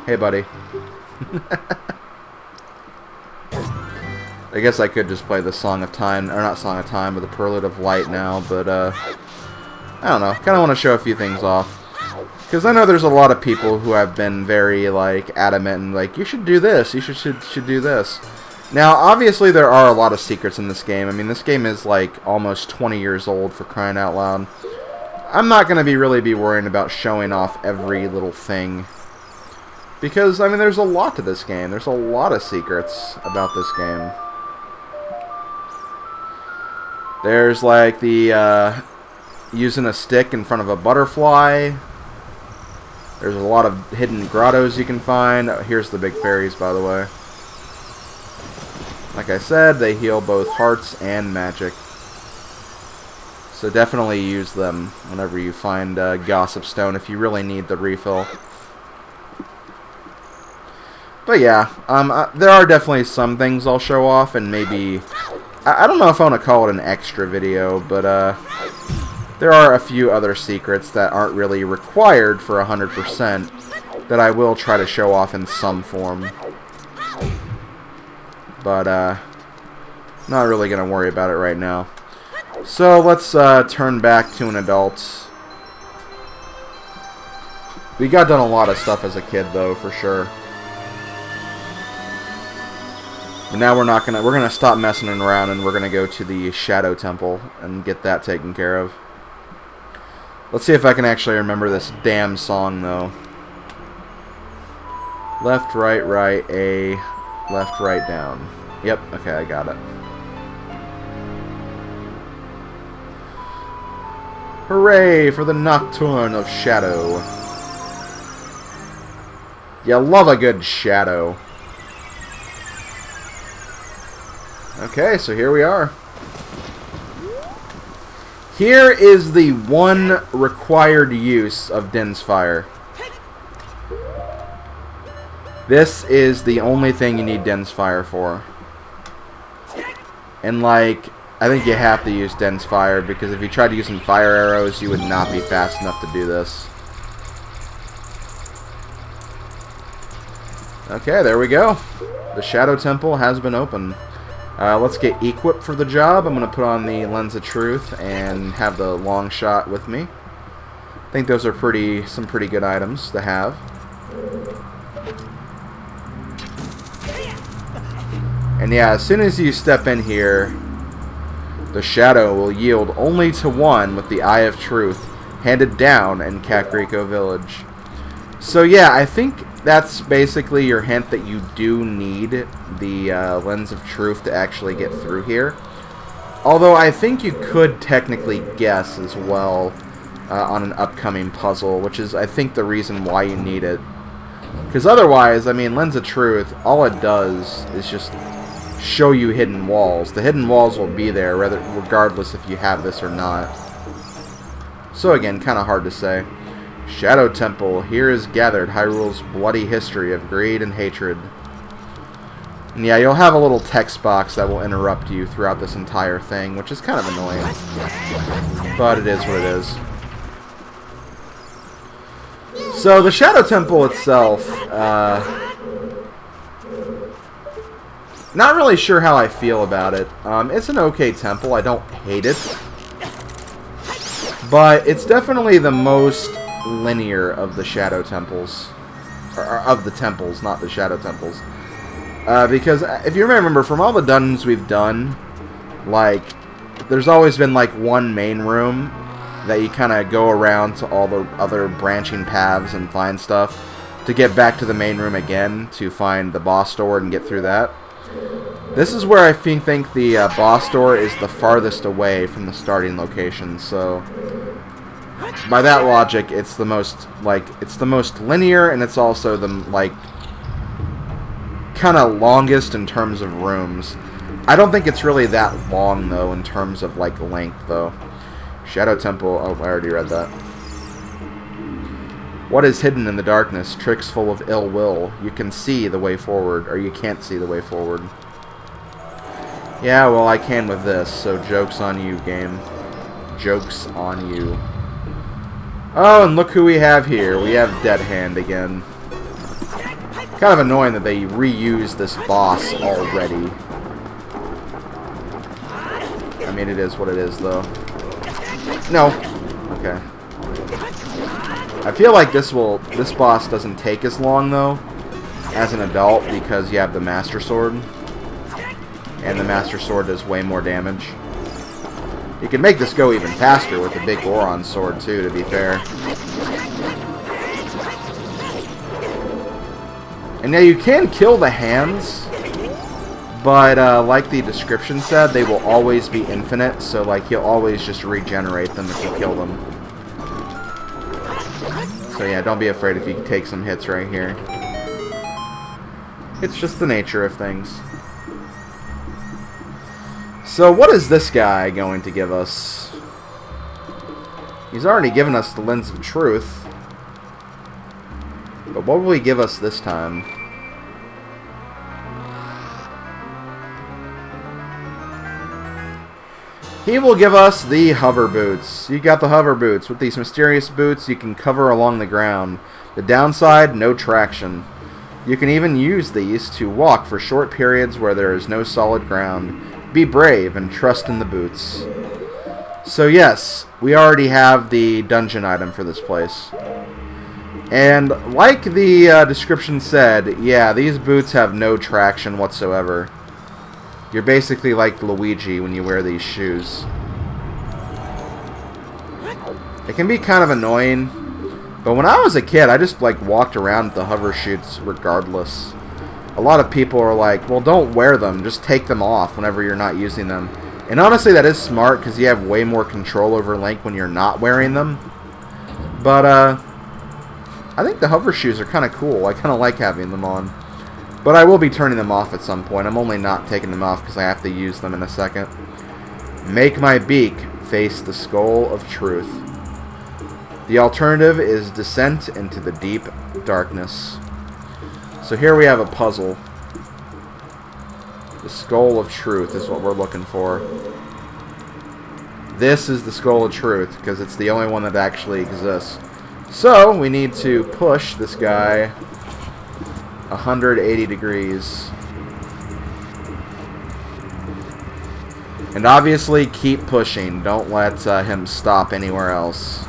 Hey, buddy. I guess I could just play the Song of Time, or not Song of Time, but the Prelude of Light now, but, I don't know. Kind of want to show a few things off. Because I know there's a lot of people who have been very, like, adamant and, like, you should do this, you should do this. Now, obviously there are a lot of secrets in this game. I mean, this game is, like, almost 20 years old, for crying out loud. I'm not going to really be worrying about showing off every little thing. Because, I mean, there's a lot to this game. There's a lot of secrets about this game. There's, like, the, using a stick in front of a butterfly. There's a lot of hidden grottos you can find. Oh, here's the big fairies, by the way. Like I said, they heal both hearts and magic. So definitely use them whenever you find Gossip Stone if you really need the refill. But yeah, there are definitely some things I'll show off, and maybe... I don't know if I want to call it an extra video, but there are a few other secrets that aren't really required for 100% that I will try to show off in some form. But, not really going to worry about it right now. So, let's turn back to an adult. We got done a lot of stuff as a kid, though, for sure. But now we're gonna stop messing around, and we're gonna go to the Shadow Temple and get that taken care of. Let's see if I can actually remember this damn song, though. Left, right, A. Left, right, down. Yep, okay, I got it. Hooray for the Nocturne of Shadow. You love a good shadow. Okay, so here we are. Here is the one required use of Din's Fire. This is the only thing you need Din's Fire for. And, like, I think you have to use Din's Fire, because if you tried to use some fire arrows, you would not be fast enough to do this. Okay, there we go. The Shadow Temple has been opened. Let's get equipped for the job. I'm going to put on the Lens of Truth and have the long shot with me. I think those are some pretty good items to have. And yeah, as soon as you step in here, the shadow will yield only to one with the Eye of Truth handed down in Kakariko Village. So yeah, I think that's basically your hint that you do need the Lens of Truth to actually get through here. Although I think you could technically guess as well on an upcoming puzzle, which is, I think, the reason why you need it. Because otherwise, I mean, Lens of Truth, all it does is just show you hidden walls. The hidden walls will be there regardless if you have this or not. So again, kind of hard to say. Shadow Temple, here is gathered Hyrule's bloody history of greed and hatred. And yeah, you'll have a little text box that will interrupt you throughout this entire thing, which is kind of annoying. But it is what it is. So the Shadow Temple itself, not really sure how I feel about it. It's an okay temple. I don't hate it. But it's definitely the most linear of the Shadow Temples. Or of the temples, not the Shadow Temples. Because if you remember, from all the dungeons we've done, like, there's always been like one main room that you kind of go around to all the other branching paths and find stuff to get back to the main room again to find the boss door and get through that. This is where I think the boss door is the farthest away from the starting location, so by that logic, it's the most linear, and it's also the kind of longest in terms of rooms. I don't think it's really that long though in terms of length though. Shadow Temple. Oh, I already read that. What is hidden in the darkness? Tricks full of ill will. You can see the way forward, or you can't see the way forward. Yeah, well, I can with this, so joke's on you, game. Joke's on you. Oh, and look who we have here. We have Dead Hand again. Kind of annoying that they reuse this boss already. I mean, it is what it is, though. No. Okay. I feel like this boss doesn't take as long, though, as an adult, because you have the Master Sword. And the Master Sword does way more damage. You can make this go even faster with the big Goron sword, too, to be fair. And now you can kill the hands, but like the description said, they will always be infinite, so like you'll always just regenerate them if you kill them. So yeah, don't be afraid if you take some hits right here. It's just the nature of things. So what is this guy going to give us? He's already given us the Lens of Truth. But what will he give us this time? He will give us the hover boots. You got the hover boots. With these mysterious boots, you can cover along the ground. The downside, no traction. You can even use these to walk for short periods where there is no solid ground. Be brave and trust in the boots. So yes, we already have the dungeon item for this place. And like the description said, yeah, these boots have no traction whatsoever. You're basically like Luigi when you wear these shoes. It can be kind of annoying, but when I was a kid, I just like walked around with the hover shoots regardless. A lot of people are like, well, don't wear them, just take them off whenever you're not using them. And honestly, that is smart because you have way more control over Link when you're not wearing them. But I think the hover shoes are kind of cool. I kind of like having them on. But I will be turning them off at some point. I'm only not taking them off because I have to use them in a second. Make my beak face the skull of truth. The alternative is descent into the deep darkness. So here we have a puzzle. The skull of truth is what we're looking for. This is the skull of truth because it's the only one that actually exists. So we need to push this guy 180 degrees. And obviously keep pushing. Don't let him stop anywhere else.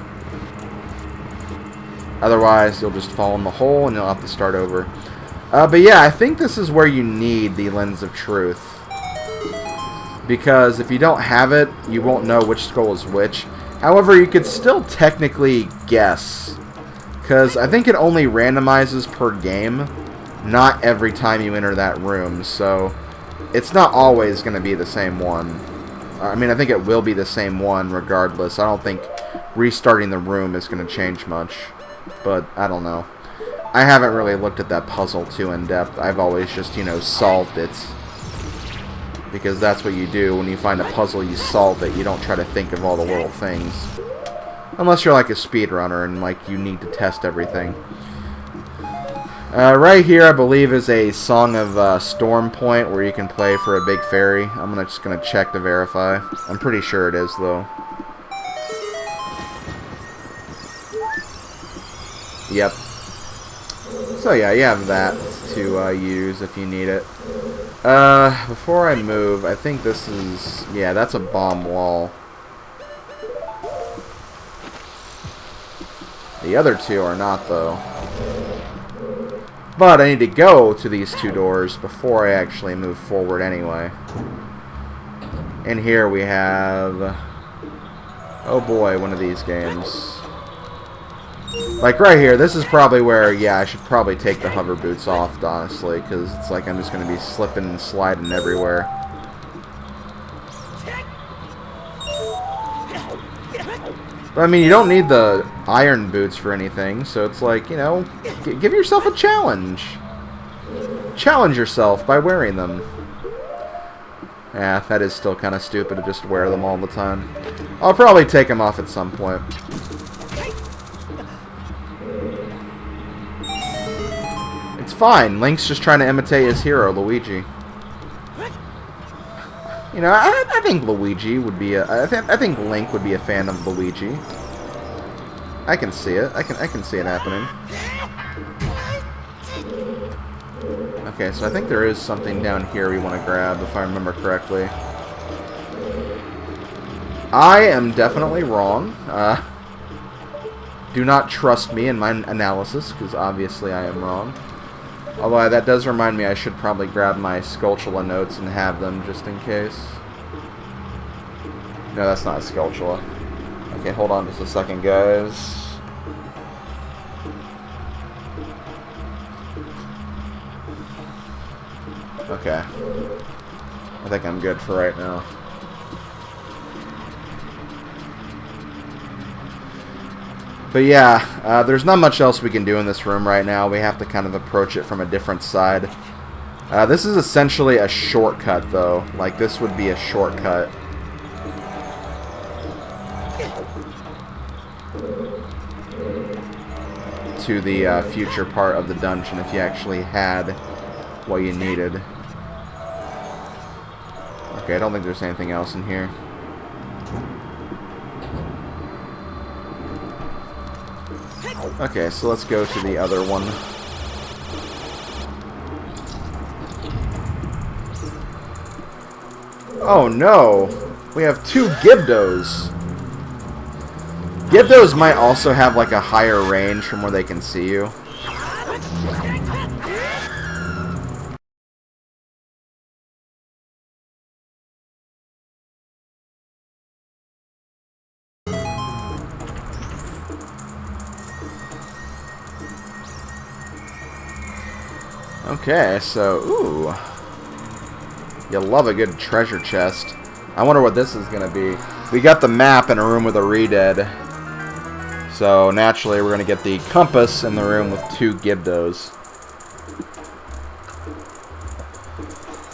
Otherwise you'll just fall in the hole and you'll have to start over. But yeah, I think this is where you need the Lens of Truth. Because if you don't have it, you won't know which skull is which. However, you could still technically guess. Because I think it only randomizes per game, not every time you enter that room. So it's not always going to be the same one. I mean, I think it will be the same one regardless. I don't think restarting the room is going to change much. But I don't know. I haven't really looked at that puzzle too in depth. I've always just, you know, solved it. Because that's what you do. When you find a puzzle, you solve it. You don't try to think of all the little things. Unless you're like a speedrunner and like you need to test everything. Right here, I believe, is a Song of Storm point where you can play for a big fairy. I'm just going to check to verify. I'm pretty sure it is, though. Yep. So yeah, you have that to use if you need it. Before I move, I think this is... yeah, that's a bomb wall. The other two are not, though. But I need to go to these two doors before I actually move forward anyway. And here we have... oh boy, one of these games. Like right here, this is probably where, yeah, I should probably take the hover boots off, honestly, because it's like I'm just going to be slipping and sliding everywhere. But I mean, you don't need the iron boots for anything, so it's like, you know, give yourself a challenge. Challenge yourself by wearing them. Yeah, that is still kind of stupid to just wear them all the time. I'll probably take them off at some point. It's fine. Link's just trying to imitate his hero, Luigi. You know, I think Luigi would be I think Link would be a fan of Luigi. I can see it. I can see it happening. Okay, so I think there is something down here we want to grab, if I remember correctly. I am definitely wrong. Do not trust me in my analysis, because obviously I am wrong. Although that does remind me I should probably grab my Skulltula notes and have them just in case. No, that's not a Skulltula. Okay, hold on just a second, guys. Okay. I think I'm good for right now. But yeah, there's not much else we can do in this room right now. We have to kind of approach it from a different side. This is essentially a shortcut, though. Like, this would be a shortcut. To the future part of the dungeon if you actually had what you needed. Okay, I don't think there's anything else in here. Okay, so let's go to the other one. Oh no! We have two Gibdos! Gibdos might also have like a higher range from where they can see you. Okay, so, ooh. You love a good treasure chest. I wonder what this is going to be. We got the map in a room with a Redead. So, naturally, we're going to get the compass in the room with two Gibdos.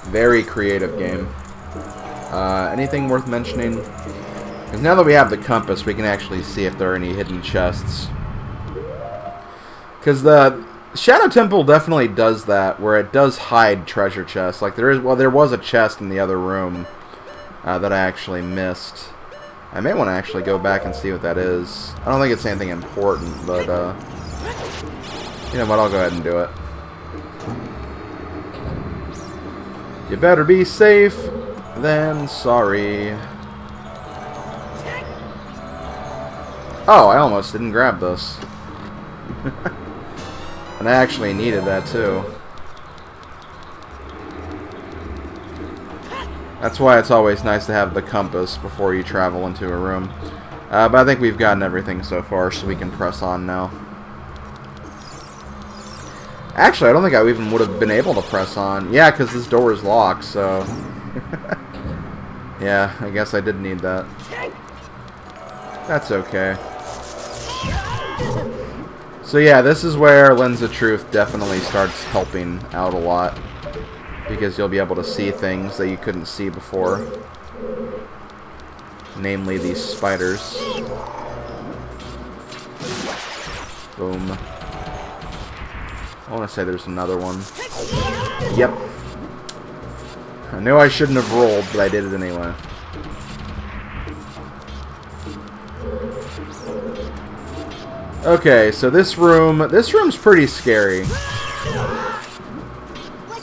Very creative game. Anything worth mentioning? Because now that we have the compass, we can actually see if there are any hidden chests. Because the Shadow Temple definitely does that, where it does hide treasure chests. Like there was a chest in the other room that I actually missed. I may want to actually go back and see what that is. I don't think it's anything important, but you know what? I'll go ahead and do it. You better be safe than sorry. Oh, I almost didn't grab this. And I actually needed that too. That's why it's always nice to have the compass before you travel into a room. But I think we've gotten everything so far, so we can press on now. Actually, I don't think I even would have been able to press on. Yeah, because this door is locked, so... yeah, I guess I did need that. That's okay. So yeah, this is where Lens of Truth definitely starts helping out a lot. Because you'll be able to see things that you couldn't see before. Namely these spiders. Boom. I want to say there's another one. Yep. I knew I shouldn't have rolled, but I did it anyway. Okay, so this room's pretty scary.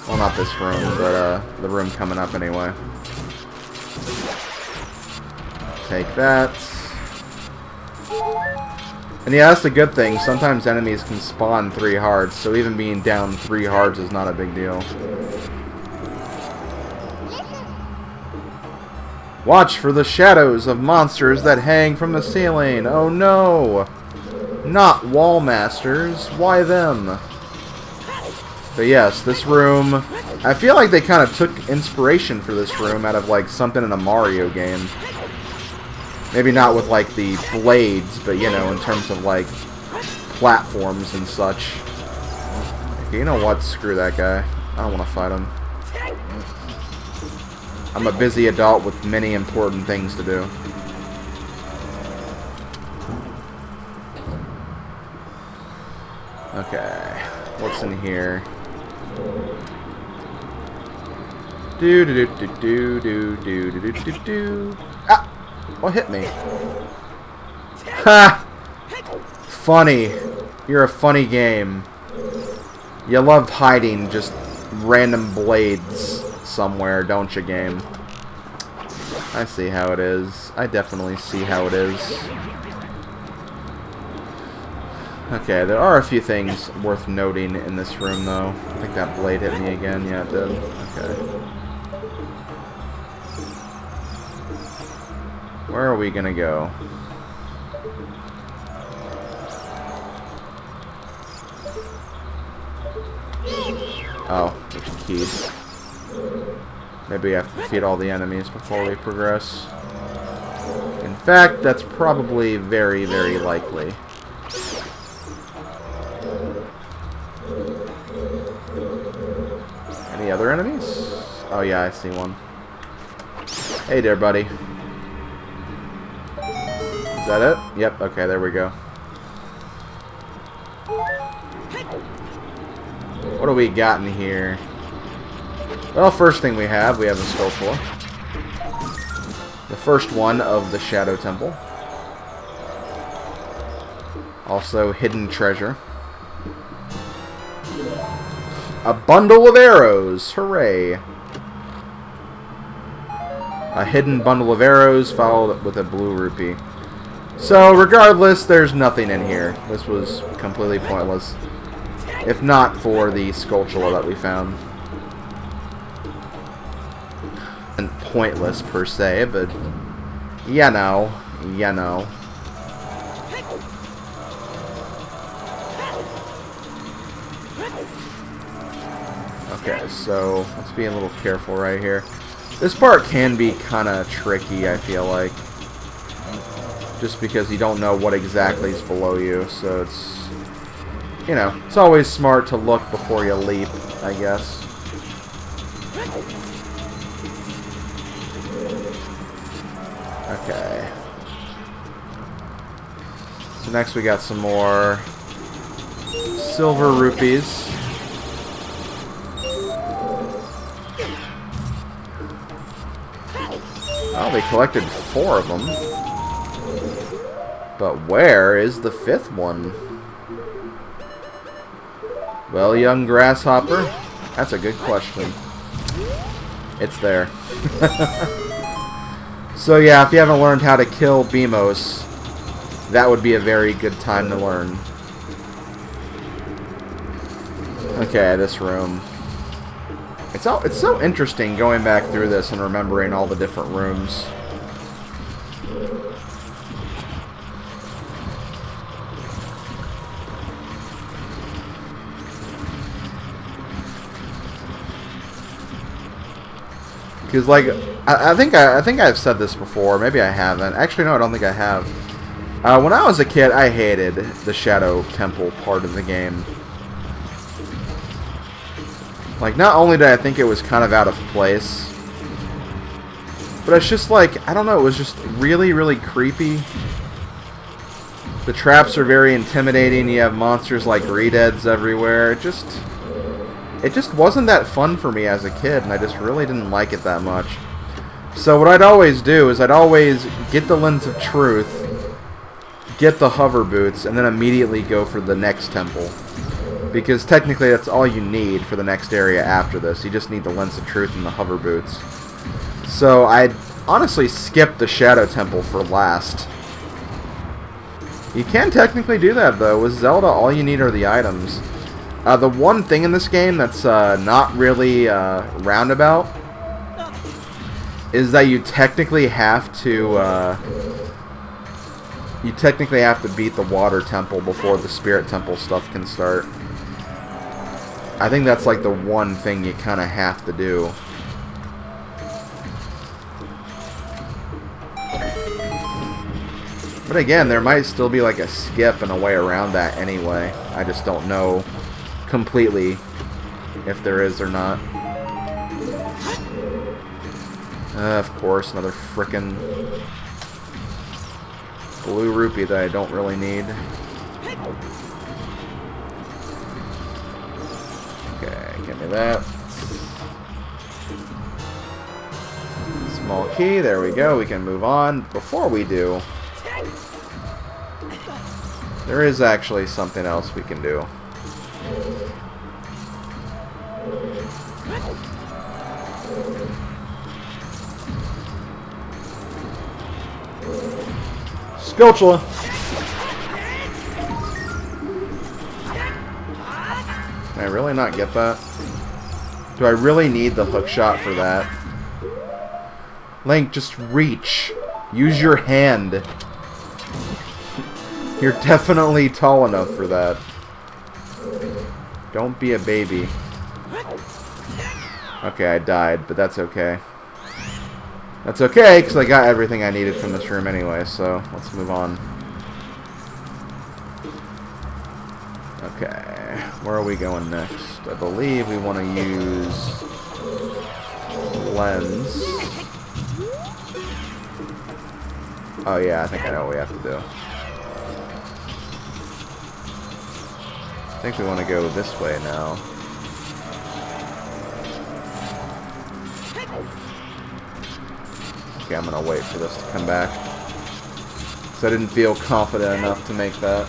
Well, not this room, but the room coming up anyway. Take that. And yeah, that's the good thing. Sometimes enemies can spawn 3 hearts, so even being down 3 hearts is not a big deal. Watch for the shadows of monsters that hang from the ceiling. Oh no! Not wall masters. Why them? But yes, this room... I feel like they kind of took inspiration for this room out of like something in a Mario game. Maybe not with like the blades, but you know, in terms of like platforms and such. Okay, you know what? Screw that guy. I don't want to fight him. I'm a busy adult with many important things to do. Okay, what's in here? Do do do do do do do do do do. Ah! What hit me? Ha! Funny. You're a funny game. You loved hiding just random blades somewhere, don't you, game? I see how it is. I definitely see how it is. Okay, there are a few things worth noting in this room, though. I think that blade hit me again. Yeah, it did. Okay. Where are we gonna go? Oh, there's keys. Maybe we have to defeat all the enemies before we progress. In fact, that's probably very, very likely. Any other enemies? Oh yeah, I see one. Hey there, buddy. Is that it? Yep, okay, there we go. What do we got in here? Well, first thing we have the Skulltula. The first one of the Shadow Temple. Also, hidden treasure. A bundle of arrows! Hooray! A hidden bundle of arrows followed with a blue rupee. So, regardless, there's nothing in here. This was completely pointless. If not for the Skulltula that we found. And pointless, per se, but... you know. You know. Okay, so let's be a little careful right here. This part can be kind of tricky, I feel like. Just because you don't know what exactly is below you, so it's... you know, it's always smart to look before you leap, I guess. Okay. So next we got some more silver rupees. Oh, they collected 4 of them. But where is the 5th one? Well, young grasshopper, that's a good question. It's there. So yeah, if you haven't learned how to kill Beamos, that would be a very good time to learn. Okay, this room. It's so interesting going back through this and remembering all the different rooms. Because, like, I think I've said this before. Maybe I haven't. Actually, no, I don't think I have. When I was a kid, I hated the Shadow Temple part of the game. Like, not only did I think it was kind of out of place, but it's just like, I don't know, it was just really, really creepy. The traps are very intimidating. You have monsters like Redeads everywhere. It just wasn't that fun for me as a kid, and I just really didn't like it that much. So what I'd always do is I'd always get the Lens of Truth, get the hover boots, and then immediately go for the next temple. Because technically that's all you need for the next area after this. You just need the Lens of Truth and the hover boots. So I'd honestly skip the Shadow Temple for last. You can technically do that, though. With Zelda, all you need are the items. The one thing in this game that's not really roundabout is that you technically have to beat the Water Temple before the Spirit Temple stuff can start. I think that's like the one thing you kind of have to do. But again, there might still be like a skip and a way around that anyway. I just don't know completely if there is or not. Of course, another frickin' blue rupee that I don't really need. Okay, give me that. Small key, there we go. We can move on. Before we do, there is actually something else we can do. Sculptula. Can I really not get that? Do I really need the hook shot for that? Link, just reach. Use your hand. You're definitely tall enough for that. Don't be a baby. Okay, I died, but that's okay. That's okay, because I got everything I needed from this room anyway, so let's move on. Okay, where are we going next? I believe we want to use lens. Oh yeah, I think I know what we have to do. I think we want to go this way now. Okay, I'm going to wait for this to come back. So I didn't feel confident enough to make that.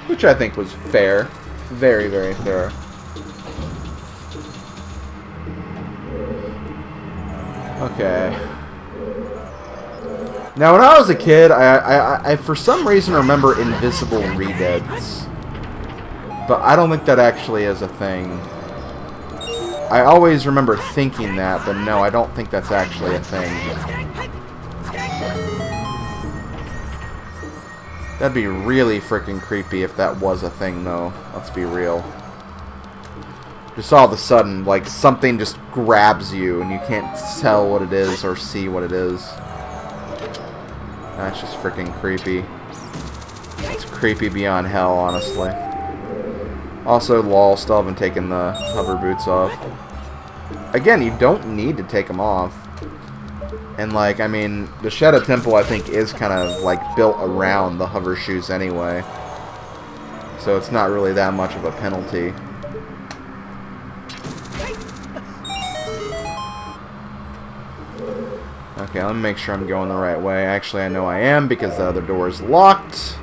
Which I think was fair. Very, very fair. Okay. Now, when I was a kid, I for some reason remember invisible redeads. But I don't think that actually is a thing. I always remember thinking that, but no, I don't think that's actually a thing. That'd be really freaking creepy if that was a thing, though. Let's be real. Just all of a sudden, like, something just grabs you and you can't tell what it is or see what it is. That's just freaking creepy. It's creepy beyond hell, honestly. Also, lol, still haven't taken the hover boots off. Again, you don't need to take them off. And, like, I mean, the Shadow Temple, I think, is kind of, like, built around the hover shoes anyway. So it's not really that much of a penalty. Okay, let me make sure I'm going the right way. Actually, I know I am because the other door is locked.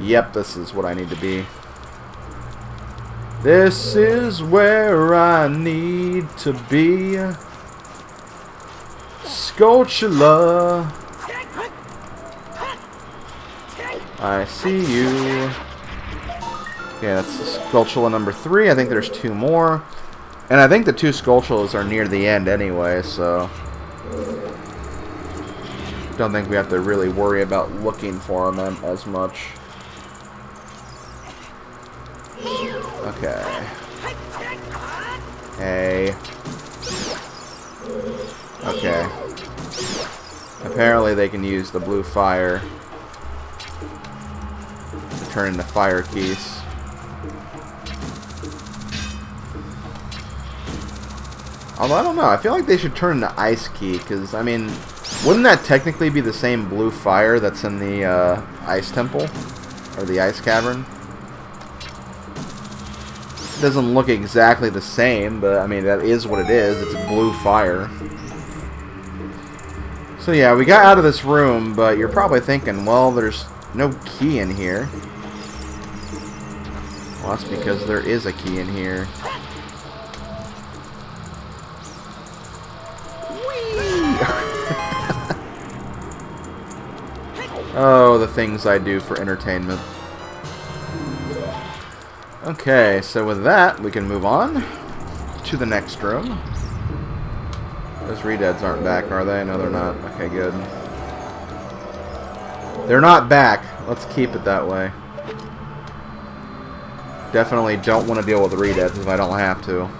Yep, this is what I need to be. This is where I need to be. Sculptula. I see you. Okay, that's Sculptula number 3. I think there's 2 more. And I think the 2 Sculptulas are near the end anyway, so don't think we have to really worry about looking for them as much. Okay. Hey. Okay. Apparently they can use the blue fire to turn into fire keys. Although, I don't know. I feel like they should turn into Ice Key, because, I mean, wouldn't that technically be the same blue fire that's in the Ice Temple? Or the Ice Cavern? It doesn't look exactly the same, but, I mean, that is what it is. It's blue fire. So, yeah, we got out of this room, but you're probably thinking, well, there's no key in here. Well, that's because there is a key in here. Oh, the things I do for entertainment. Okay, so with that, we can move on to the next room. Those redeads aren't back, are they? No, they're not. Okay, good. They're not back. Let's keep it that way. Definitely don't want to deal with the redeads if I don't have to.